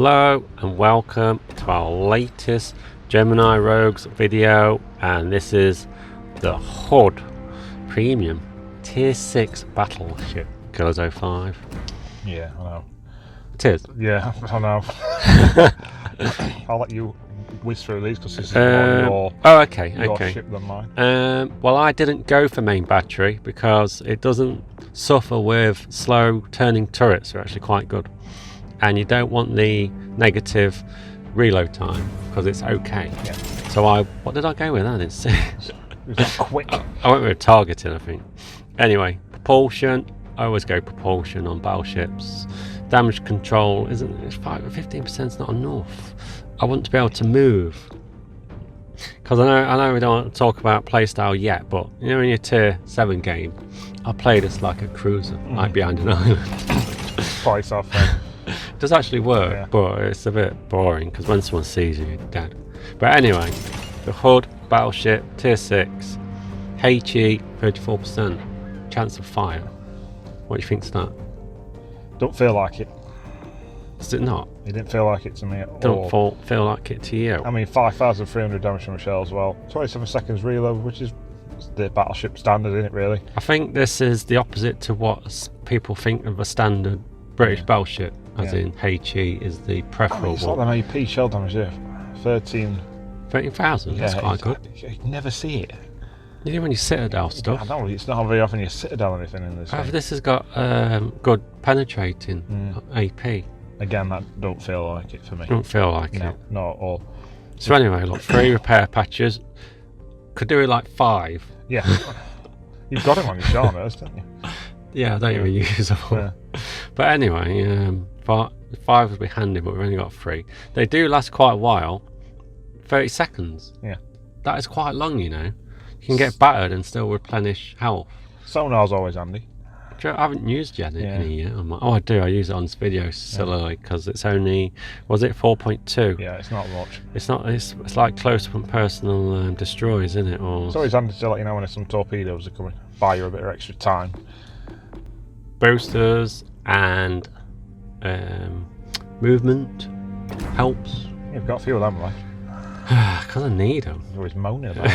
Hello and welcome to our latest Gemini Rogues video, and this is the Hood Premium Tier 6 Battleship. Goes 05. Yeah, I know. It is? Yeah, I know. I'll let you whiz through these because this is more your ship than mine. Well, I didn't go for main battery because it doesn't suffer with slow turning turrets. They're actually quite good. And you don't want the negative reload time because it's okay. Yeah. So what did I go with? I didn't see. It was not quick. I went with targeting, I think. Anyway, propulsion. I always go propulsion on battleships. Damage control isn't. 15% is not enough. I want to be able to move. Because I know we don't want to talk about playstyle yet, but you know, in your tier 7 game, I play this like a cruiser, like behind an island. Price off then. It does actually work, yeah. But it's a bit boring because when someone sees you, you're dead. But anyway, the Hood Battleship Tier 6, HE 34%, chance of fire. What do you think's that? Don't feel like it. Is it not? It didn't feel like it to me at all. Don't feel like it to you? I mean, 5,300 damage from a shell as well. 27 seconds reload, which is the battleship standard, isn't it, really? I think this is the opposite to what people think of a standard British battleship, as in HE is the preferable. It's like them AP shell damage, yeah. 13,000, that's quite good. You never see it. You do when you Citadel stuff. I know, it's not very often you Citadel anything in this. This has got good penetrating AP. Again, that don't feel like it for me. Don't feel like it. No, not at all. So anyway, look, 3 repair patches. Could do it like 5. Yeah. You've got them on your Sharners, don't you? Yeah, I don't even use them. Yeah. But anyway, 5 would be handy, but we've only got 3. They do last quite a while. 30 seconds. Yeah. That is quite long, you know. You can get battered and still replenish health. Sonar's always handy. I haven't used any yet. I do. I use it on this video silly because it's only, was it 4.2? Yeah, it's not much. It's not. It's like close-up and personal destroys, isn't it? Or it's always handy to let you know when some torpedoes are coming. Buy you a bit of extra time. Boosters and movement helps. You've got a few of them, like. Because I need them. You're always moaning about it.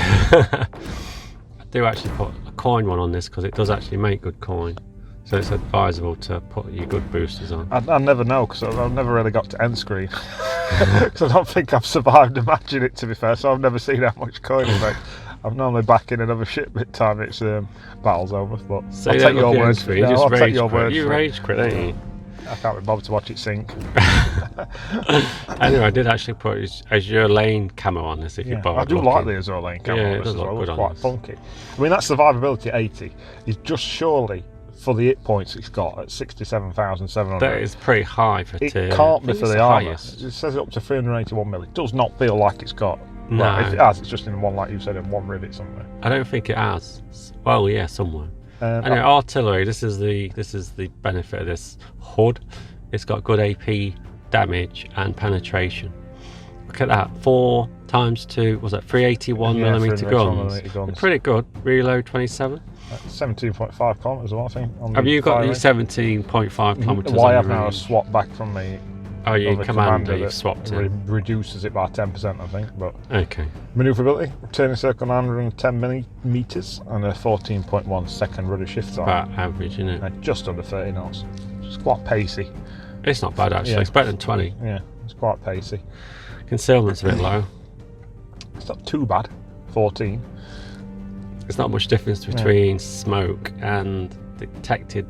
I do actually put a coin one on this because it does actually make good coin. So it's advisable to put your good boosters on. I never know because I've never really got to end screen. Because I don't think I've survived imagining it, to be fair, so I've never seen how much coin it makes. I'm normally back in another ship by the time it's battle's over. But so I'll take your word for it. I'll take your word for it. You rage quit, don't you? I can't be bothered to watch it sink. Anyway, I did actually put Azure Lane camo on this if you're bothered. I do like the Azure Lane camo on this as well. It's quite funky. I mean, that survivability at 80 is just surely for the hit points it's got at 67,700. That is pretty high for tier. It can't be for the armour. It says it up to 381 mil. It does not feel like it's got. No. Well, if it has, it's just in one, like you said, in one rivet somewhere. I don't think it has. Well, yeah, somewhere. Anyway, artillery. This is the benefit of this Hood. It's got good AP damage and penetration. Look at that, 4 times 2. Was that 381mm guns? They're pretty good. Reload 27. 17.5 kilometers, I think. Have you got the 17.5 kilometers? Well, I have now swapped back from the. Oh, you commander, you've swapped it. Reduces it by 10%, I think. But okay. Maneuverability, turning circle 910 millimeters and a 14.1 second rudder shift time. About average, isn't it? And just under 30 knots. It's quite pacey. It's not bad actually. It's better than 20. Yeah, it's quite pacey. Concealment's a bit low. It's not too bad. 14. There's not much difference between smoke and detected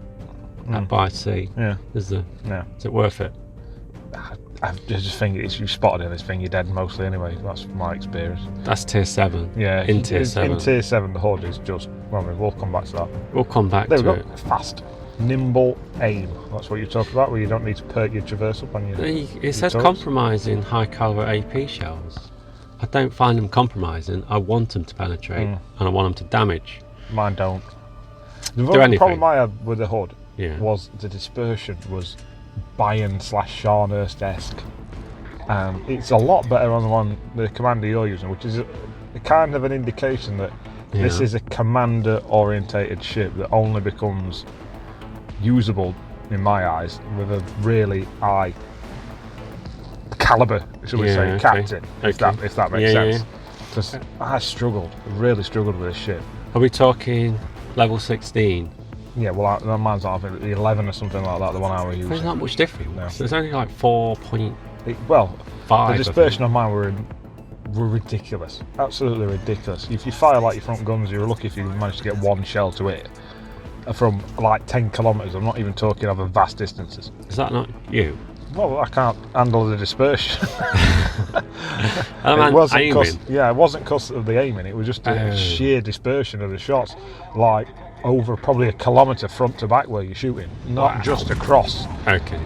by sea. Yeah. Is there? Yeah. Is it worth it? I just think it's you spotted in this thing, you're dead mostly anyway. That's my experience. That's tier 7. Yeah, in tier 7. In tier 7, the Hood is just. Well, we'll come back to that. We'll come back to it. Fast, nimble aim. That's what you talk about, where you don't need to perk your traverse up on your. It says compromising high caliber AP shells. I don't find them compromising. I want them to penetrate and I want them to damage. Mine don't. The problem I had with the Hood was the dispersion was Bayern/Scharnhorst-esque. It's a lot better on the commander you're using, which is a kind of an indication that this is a commander orientated ship that only becomes usable in my eyes with a really high caliber, shall we say, okay. captain, if that makes sense. Yeah. Because I really struggled with this ship. Are we talking level 16? Yeah, well, mine's I think 11 or something like that, the one I was using. There's not much difference. No. There's only like 4.5. The dispersion on mine were ridiculous, absolutely ridiculous. If you fire like your front guns, you're lucky if you manage to get one shell to hit from like 10 kilometres. I'm not even talking over vast distances. Is that not you? Well, I can't handle the dispersion. It wasn't because of the aiming. It was just the sheer dispersion of the shots, like over probably a kilometre front to back where you're shooting, not just across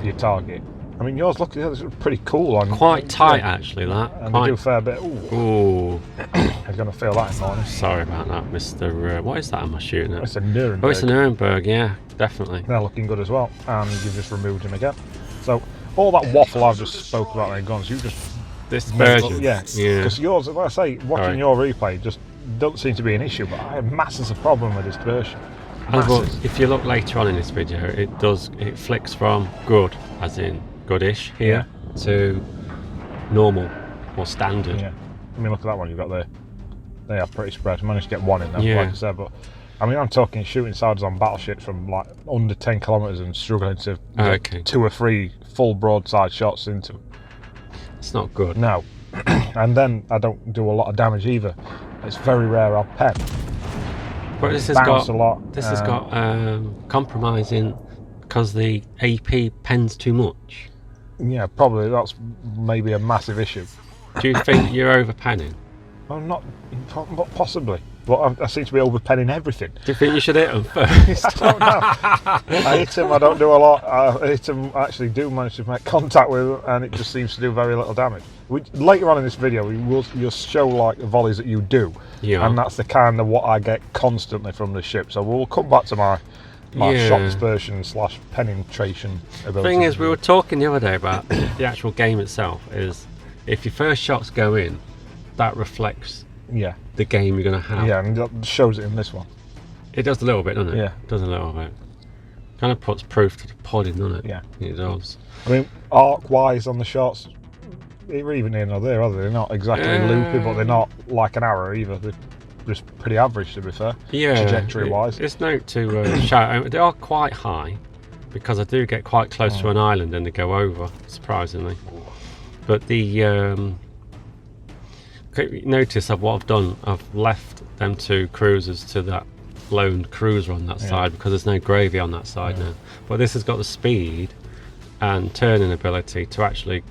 your target. I mean, yours look, it's pretty cool. Quite tight, actually, that. And they do a fair bit. Ooh. I'm going to feel that in the morning. Sorry about that, Mr. What is that am I shooting at? It's a Nuremberg. Oh, it's a Nuremberg, yeah, definitely. They're looking good as well. And you've just removed him again. So, all that waffle I've just spoke about in guns, you just... Dispersion. Yeah. Because yours, like I say, watching your replay just don't seem to be an issue, but I have masses of problem with dispersion. If you look later on in this video, it flicks from good, as in goodish here, to normal or standard. Yeah. I mean, look at that one you've got there. They are pretty spread. I managed to get one in there, like I said, but I mean, I'm talking shooting sides on battleships from like under 10 kilometres and struggling to get 2 or 3 full broadside shots into them. It's not good. No. And then I don't do a lot of damage either. It's very rare I'll pen. But this has got compromising because the AP pens too much. Yeah, probably that's maybe a massive issue. Do you think you're over penning? Well, not possibly. But I seem to be over penning everything. Do you think you should hit them first? I don't know. I hit them, I don't do a lot. I hit them, actually do manage to make contact with them, and it just seems to do very little damage. Later on in this video, you'll show like the volleys that you do, and that's the kind of what I get constantly from the ship. So we'll come back to my shot dispersion / penetration ability. The thing is, we were talking the other day about the actual game itself. Is if your first shots go in, that reflects the game you're going to have. Yeah, and that shows it in this one. It does a little bit, doesn't it? Yeah. It does a little bit. Kind of puts proof to the pudding, doesn't it? Yeah. It does. I mean, arc-wise on the shots, they're even here or there, are they? They're not exactly loopy, but they're not like an arrow either. They're just pretty average, to be fair. Yeah. Trajectory-wise. It's note to shout out. They are quite high, because I do get quite close to an island and they go over, surprisingly. But the... notice of what I've done, I've left them 2 cruisers to that lone cruiser on that side because there's no gravy on that side now. But this has got the speed and turning ability to actually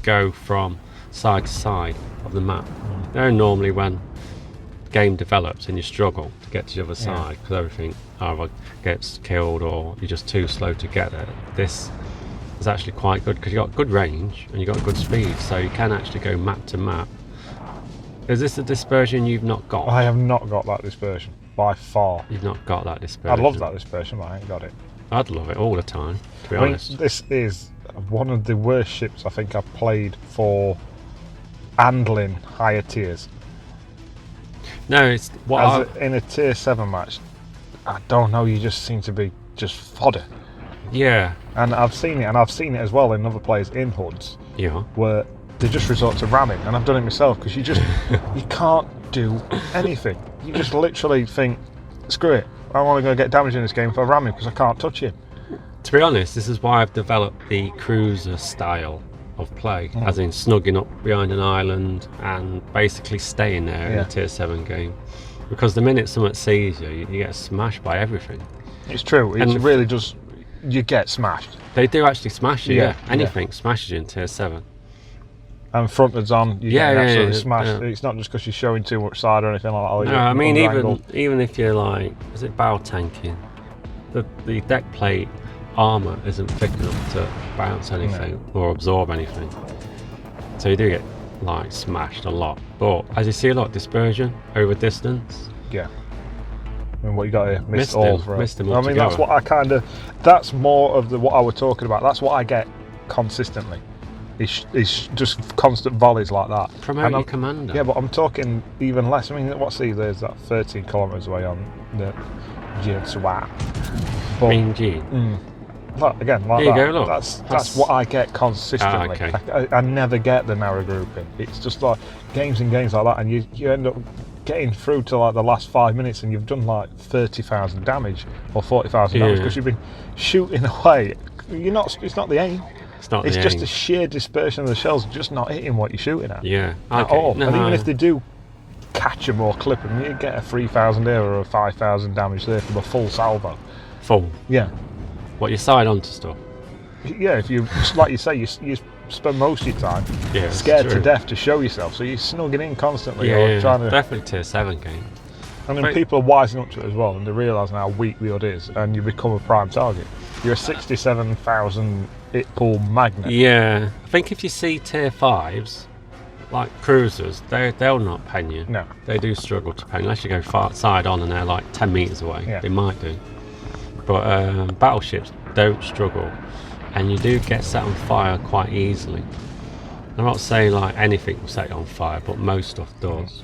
go from side to side of the map. They're normally when game develops and you struggle to get to the other side because everything either gets killed or you're just too slow to get there. This is actually quite good because you've got good range and you've got good speed, so you can actually go map to map. Is this a dispersion you've not got? I have not got that dispersion, by far. You've not got that dispersion? I'd love that dispersion, but I ain't got it. I'd love it all the time, to be honest. This is one of the worst ships I think I've played for handling higher tiers. No, it's... in a tier 7 match, I don't know, you just seem to be just fodder. Yeah. And I've seen it as well in other players in hoods. Yeah. Where they just resort to ramming, and I've done it myself because you can't do anything. You just literally think, screw it, I'm only going to get damage in this game if I ram him because I can't touch him. To be honest, this is why I've developed the cruiser style of play, as in snugging up behind an island and basically staying there in a tier 7 game. Because the minute someone sees you, you get smashed by everything. It's true, it's really just, you get smashed. They do actually smash you, anything smashes you in tier 7. And frontwards on, you get absolutely smashed. It's not just because you're showing too much side or anything like that. No, I mean, even if you're like, is it bow tanking? The deck plate armour isn't thick enough to bounce anything or absorb anything. So you do get like smashed a lot. But as you see a lot, dispersion over distance. Yeah. I mean, what you got here? Missed him altogether. I mean, that's what I that's more of what I was talking about. That's what I get consistently. It's just constant volleys like that. Promote your commander. Yeah, but I'm talking even less. I mean, there's that 13 kilometres away on the Jinswa. Mean G. Look, again, like There you that. go, look. That's what I get consistently. okay. I never get the narrow grouping. It's just like games and games like that, and you end up getting through to like the last 5 minutes, and you've done like 30,000 damage or 40,000 damage because you've been shooting away. It's not the aim. It's just the sheer dispersion of the shells, just not hitting what you're shooting at. Yeah. At all. And even if they do catch them or clip them, you get a 3,000 here or a 5,000 damage there from a full salvo. Full. Yeah. What, you side onto stuff? Yeah, if you, like you say, you spend most of your time scared to death to show yourself, so you're snugging in constantly or trying to... Definitely tier 7 game. And then people are wising up to it as well, and they're realising how weak the HUD is, and you become a prime target. You're a 67,000 hit pool magnet. Yeah, I think if you see tier 5s, like cruisers, they'll not pen you. No. They do struggle to pen, unless you go far side on and they're like 10 metres away. Yeah. They might do. But battleships don't struggle, and you do get set on fire quite easily. I'm not saying like anything will set you on fire, but most stuff does.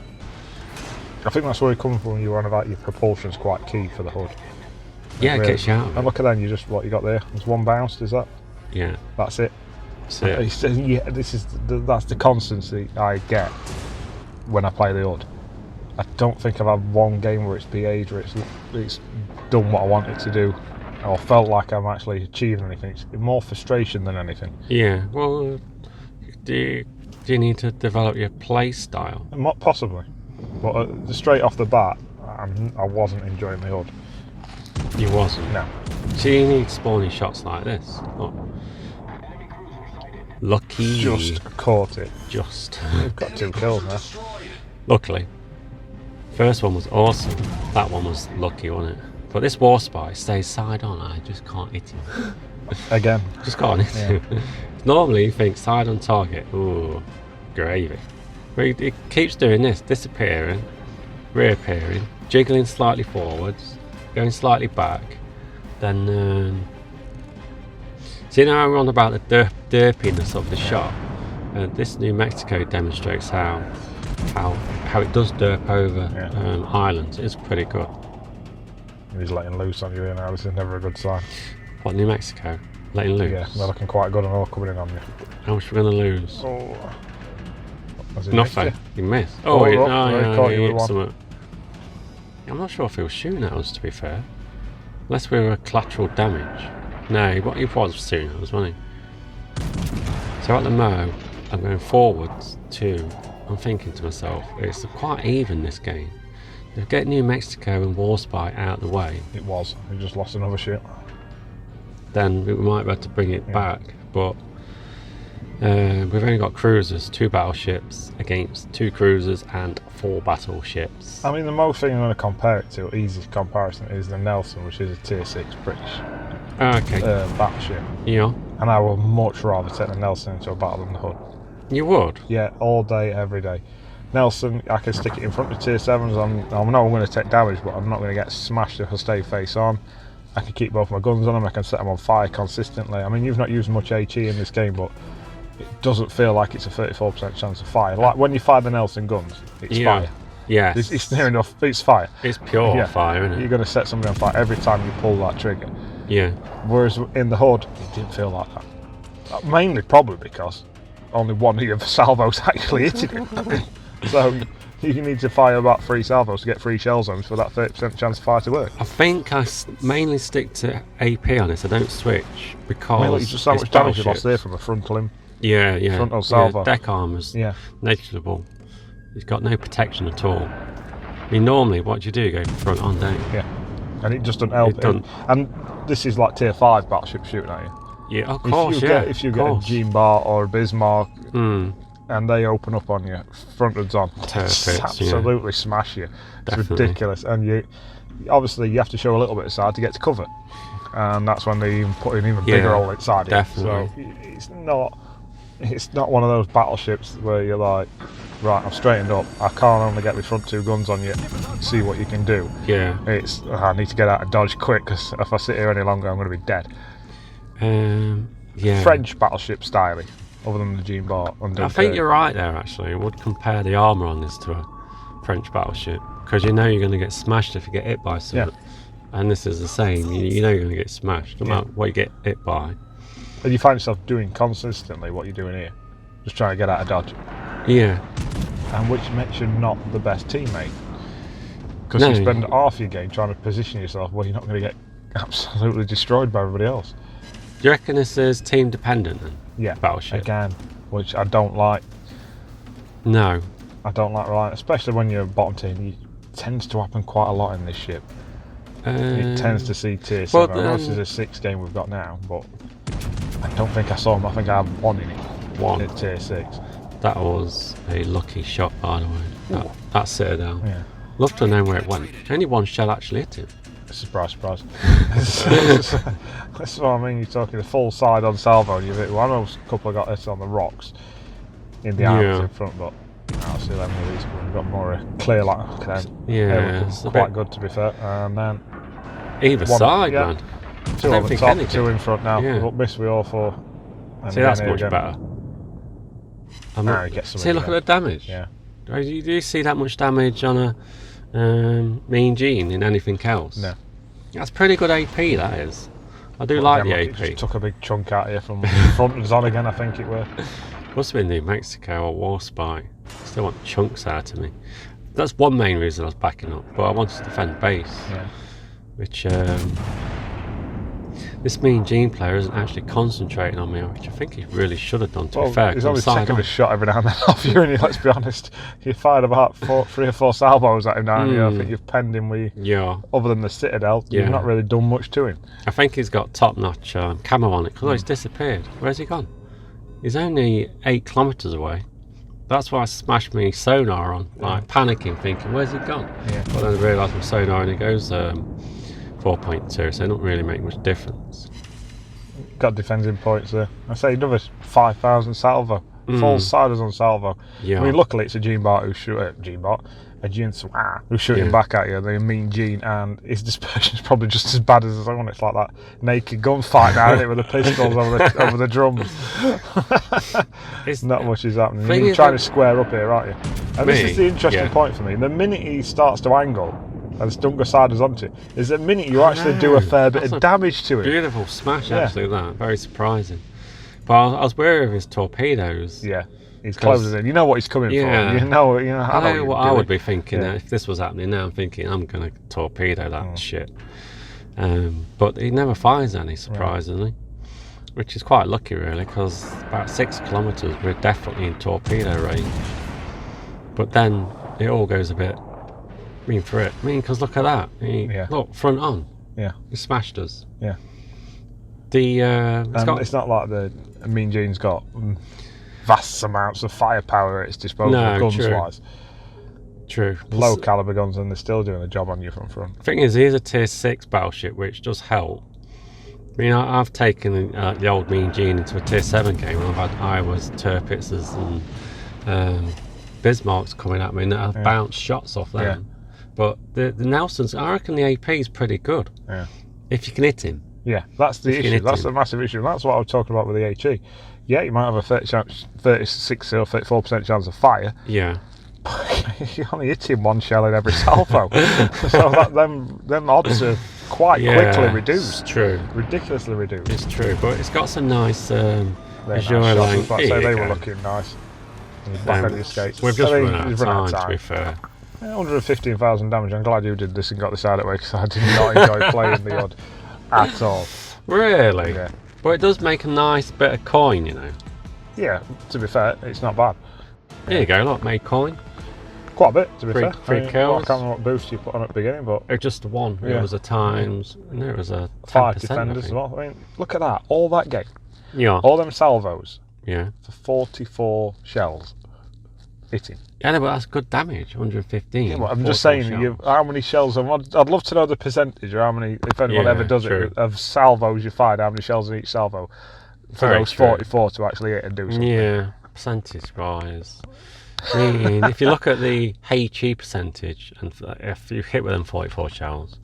I think that's where you're coming from when you're on about your propulsion's quite key for the HUD. Yeah, it gets you out of And it. look at that, you just, what you got there? There's one bounced, is that? Yeah, That's it. that's it. That's the constancy I get when I play the HUD. I don't think I've had one game where it's behaved, where it's done what I want it to do, or felt like I'm actually achieving anything. It's more frustration than anything. Yeah, well, do you need to develop your play style? Possibly, but straight off the bat, I wasn't enjoying the HUD. You wasn't? No. So you need spawning shots like this. Oh. Lucky. Just caught it. Just. We've got 2 kills now. Luckily. First one was awesome. That one was lucky, wasn't it? But this war spy stays side on. I just can't hit him. Again. Just can't hit him. Normally you think side on target. Ooh, gravy. But it keeps doing this. Disappearing. Reappearing. Jiggling slightly forwards. Going slightly back. Then... so you know how we're on about the derpiness of the shot? This New Mexico demonstrates how it does derp over islands. It's pretty good. He's letting loose on you here now. This is never a good sign. What, New Mexico? Letting loose? Yeah, they're looking quite good and all coming in on you. How much are we going to lose? Oh. Nothing. You missed. Oh, he caught you with hit one. something. I'm not sure if he was shooting at us, to be fair. Unless we were collateral damage. No, he was shooting at us, wasn't he? So at the mo, I'm going forwards to... I'm thinking to myself, it's quite even this game. If get New Mexico and Warspite out of the way, It was. We just lost another ship. then we might be able to bring it back. But we've only got cruisers, 2 battleships against 2 cruisers and 4 battleships. I mean, the most thing I'm going to compare it to, easiest comparison, is the Nelson, which is a tier 6 British Okay. battleship. Yeah. And I would much rather take the Nelson into a battle than the HUD. You would? Yeah, all day, every day. Nelson, I can stick it in front of tier 7s. I know I'm going to take damage, but I'm not going to get smashed if I stay face on. I can keep both my guns on them. I can set them on fire consistently. I mean, you've not used much HE in this game, but it doesn't feel like it's a 34% chance of fire. Like when you fire the Nelson guns, it's fire. Yeah. It's near enough. It's fire. It's pure fire, isn't it? You're going to set somebody on fire every time you pull that trigger. Yeah. Whereas in the HUD, it didn't feel like that. Mainly probably because only one of your salvos actually hitting it. So you need to fire about 3 salvos to get 3 shell zones for that 30% chance of fire to work. I think I mainly stick to AP on this. I don't switch because I mean, look, you just how much damage you lost there from a frontal limb. Yeah. Frontal salvo. Yeah, deck armor's Yeah. negligible. He's got no protection at all. I mean, normally what do you do? Go front on, don't you? Yeah. And it just doesn't help. It doesn't. And this is like tier 5 battleship shooting at you. Yeah, of course, If you get a G-Bar or a Bismarck and they open up on you, frontwards on, absolutely smash you. It's Definitely. ridiculous. And you have to show a little bit of side to get to cover. And that's when they even put an even bigger hole inside definitely. it. So it's not one of those battleships where you're like, right, I'm straightened up. I can't only get my front 2 guns on you. See what you can do. Yeah. I need to get out and dodge quick because if I sit here any longer, I'm going to be dead. Yeah. French battleship styling, other than the Jean Bart. I think you're right there. Actually, I would compare the armor on this to a French battleship because you know you're going to get smashed if you get hit by something. And this is the same. You know you're going to get smashed, no matter what you get hit by. And you find yourself doing consistently what you're doing here, just trying to get out of dodge. Yeah. And which makes you not the best teammate. Because you spend half your game trying to position yourself where you're not going to get absolutely destroyed by everybody else. Do you reckon this is team dependent then? Yeah. Battleship. Again, which I don't like. No. I don't like relying, especially when you're bottom team. It tends to happen quite a lot in this ship. It tends to see tier 7. I know this is a 6 game we've got now, but I don't think I saw him. I think I have one in it. One. At tier 6. That was a lucky shot, by the way. That Citadel. Yeah. Love to know where it went. Only one shell actually hit him. Surprise, surprise. That's what I mean. You're talking a full side on salvo, and you've hit one. I know a couple got this on the rocks in the arms in front, but I'll see them with these. We've got more clear like yeah, it's quite good to be fair. And then either side, man. 2 on the top, 2 in front now. Yeah. But miss we all 4. See, that's much better. See, look at the damage. Yeah. Do you see that much damage on a Mean Gene in anything else? No. That's pretty good AP, that is. I do like the AP. It just took a big chunk out here from front and on again, I think it were. Must have been New Mexico or Warspite. Still want chunks out of me. That's one main reason I was backing up, but I wanted to defend base. Yeah. Which this Mean Gene player isn't actually concentrating on me, which I think he really should have done, to be fair. He's only taking a shot every now and then off you, and let's be honest, you fired about 3 or 4 salvos at him now, and I think you've penned him with, other than the Citadel, you've not really done much to him. I think he's got top-notch camo on it, because he's disappeared. Where's he gone? He's only 8 kilometres away. That's why I smashed my sonar on, like panicking, thinking, where's he gone? Yeah. But then I realised my sonar only goes 4.2, so it don't really make much difference. Got defending points there. I say another 5,000 salvo. Full siders on salvo. Yeah. I mean, luckily it's a Gene-bot who's shooting back at you. The Mean Gene, and his dispersion's probably just as bad as his own. It's like that naked gunfight now, isn't it, with the pistols over the drums. Not much is happening. You're trying to square up here, aren't you? And this is the interesting point for me. The minute he starts to angle and Stunga siders onto it, is the minute you actually do a fair bit of damage to it. Beautiful smash, actually, that. Very surprising. But I was wary of his torpedoes. Yeah. He's closing in. You know what he's coming for. You know. I know what I would be thinking if this was happening now. I'm thinking I'm going to torpedo that shit. But he never fires any, surprisingly, which is quite lucky, really, because about 6 kilometres we're definitely in torpedo range. But then it all goes a bit for it. Because look at that. Look, front on. Yeah. He smashed us. Yeah. It's not like the Mean Gene's got vast amounts of firepower at its disposal, guns-wise. True. Low caliber guns, and they're still doing the job on you from front. The thing is, he's a tier 6 battleship, which does help. I've taken the old Mean Gene into a tier 7 game, and I've had Iowas, Tirpitzes, and Bismarcks coming at me, and I've bounced shots off them. Yeah. But the Nelsons, I reckon the AP is pretty good. Yeah. If you can hit him. Yeah, that's the issue. That's the massive issue. And that's what I was talking about with the HE. Yeah, you might have a 36 or 34% chance of fire. Yeah. You only hit him 1 shell in every salvo. So them odds are quite quickly reduced. It's true. Ridiculously reduced. It's true, but it's got some nice Azure line. They were looking nice. Back on the escapes. We've just run out of time, to be fair. 115,000 damage. I'm glad you did this and got this out of the way, because I did not enjoy playing the odd at all. Really? Yeah. But it does make a nice bit of coin, Yeah, to be fair, it's not bad. There you go, look, made coin. Quite a bit, to be fair. Free kills. I can't remember what boost you put on at the beginning, but... It just one. Yeah. It was a times... No, it was a 10%, 5 defenders as well. Look at that. All that game. Yeah. All them salvos. Yeah. For 44 shells. Hitting. Yeah, but that's good damage, 115. Yeah, well, I'm just saying, how many shells... I'd love to know the percentage, or how many, if anyone ever does it, of salvos you fired, how many shells in each salvo for those 44 to actually hit and do something. Yeah, percentage-wise. If you look at the HE percentage, and if you hit with them 44 shells...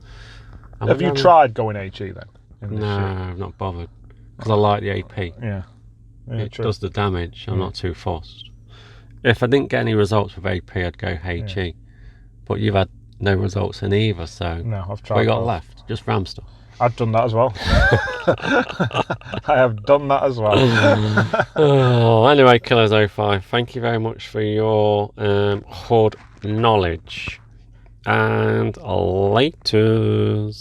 Have you tried going HE then? No, I've not bothered, because I like the AP. Yeah. It does the damage, I'm not too fussed. If I didn't get any results with AP, I'd go HE. But you've had no results in either. So No, I've tried. what you got both. left? Just ram stuff. I've done that as well. I have done that as well. Oh, anyway, Killers05, thank you very much for your HUD knowledge. And laters.